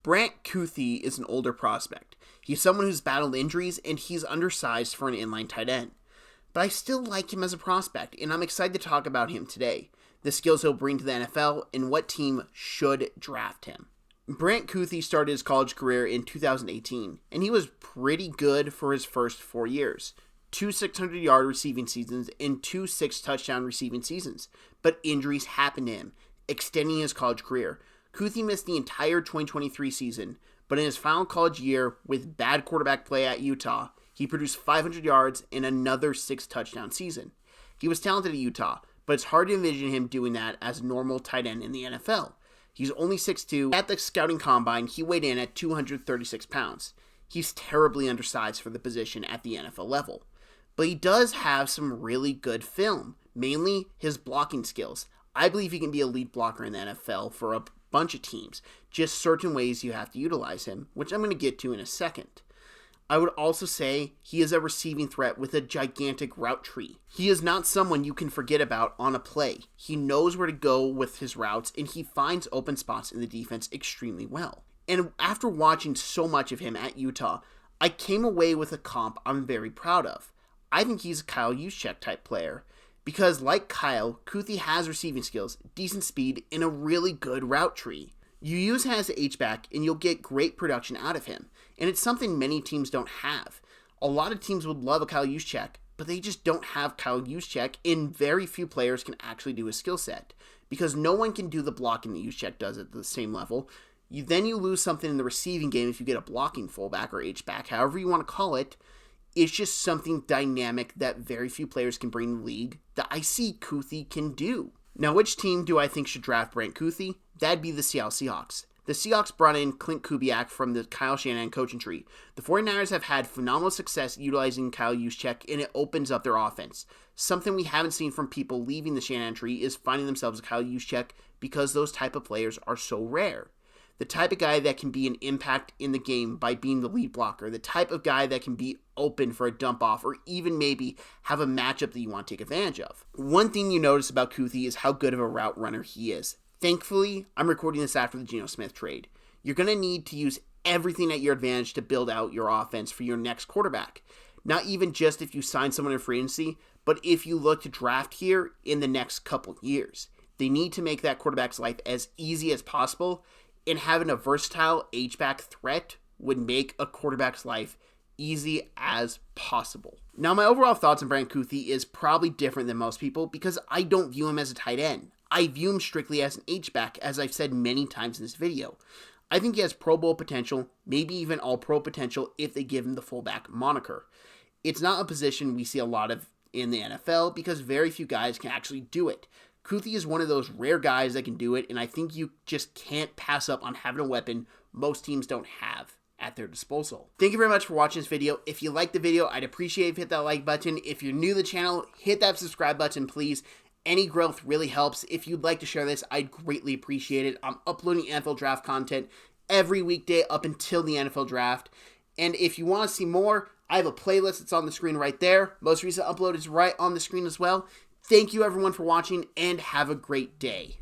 Brant Kuithe is an older prospect. He's someone who's battled injuries, and he's undersized for an inline tight end. But I still like him as a prospect, and I'm excited to talk about him today, the skills he'll bring to the NFL, and what team should draft him. Brant Kuithe started his college career in 2018, and he was pretty good for his first 4 years. 2 600-yard receiving seasons and 2 6-touchdown receiving seasons. But injuries happened to him, extending his college career. Kuithe missed the entire 2023 season, but in his final college year with bad quarterback play at Utah, he produced 500 yards and another 6-touchdown season. He was talented at Utah, but it's hard to envision him doing that as a normal tight end in the NFL. He's only 6'2". At the scouting combine, he weighed in at 236 pounds. He's terribly undersized for the position at the NFL level. But he does have some really good film, mainly his blocking skills. I believe he can be a lead blocker in the NFL for a bunch of teams, just certain ways you have to utilize him, which I'm going to get to in a second. I would also say he is a receiving threat with a gigantic route tree. He is not someone you can forget about on a play. He knows where to go with his routes, and he finds open spots in the defense extremely well. And after watching so much of him at Utah, I came away with a comp I'm very proud of. I think he's a Kyle Juszczyk type player, because like Kyle, Kuithe has receiving skills, decent speed, and a really good route tree. You use him as an H-back, and you'll get great production out of him, and it's something many teams don't have. A lot of teams would love a Kyle Juszczyk, but they just don't have Kyle Juszczyk, and very few players can actually do his skill set, because no one can do the blocking that Juszczyk does at the same level. Then you lose something in the receiving game if you get a blocking fullback or H-back, however you want to call it. It's just something dynamic that very few players can bring to the league that I see Kuithe can do. Now, which team do I think should draft Brant Kuithe? That'd be the Seattle Seahawks. The Seahawks brought in Clint Kubiak from the Kyle Shanahan coaching tree. The 49ers have had phenomenal success utilizing Kyle Juszczyk, and it opens up their offense. Something we haven't seen from people leaving the Shanahan tree is finding themselves a Kyle Juszczyk, because those type of players are so rare. The type of guy that can be an impact in the game by being the lead blocker. The type of guy that can be open for a dump off, or even maybe have a matchup that you want to take advantage of. One thing you notice about Kuithe is how good of a route runner he is. Thankfully, I'm recording this after the Geno Smith trade. You're going to need to use everything at your advantage to build out your offense for your next quarterback. Not even just if you sign someone in free agency, but if you look to draft here in the next couple years. They need to make that quarterback's life as easy as possible, and having a versatile H-back threat would make a quarterback's life easy as possible. Now, my overall thoughts on Brant Kuithe is probably different than most people, because I don't view him as a tight end. I view him strictly as an H-back, as I've said many times in this video. I think he has Pro Bowl potential, maybe even All-Pro potential if they give him the fullback moniker. It's not a position we see a lot of in the NFL, because very few guys can actually do it. Kuithe is one of those rare guys that can do it, and I think you just can't pass up on having a weapon most teams don't have at their disposal. Thank you very much for watching this video. If you liked the video, I'd appreciate if you hit that like button. If you're new to the channel, hit that subscribe button, please. Any growth really helps. If you'd like to share this, I'd greatly appreciate it. I'm uploading NFL draft content every weekday up until the NFL draft. And if you want to see more, I have a playlist that's on the screen right there. Most recent upload is right on the screen as well. Thank you everyone for watching, and have a great day.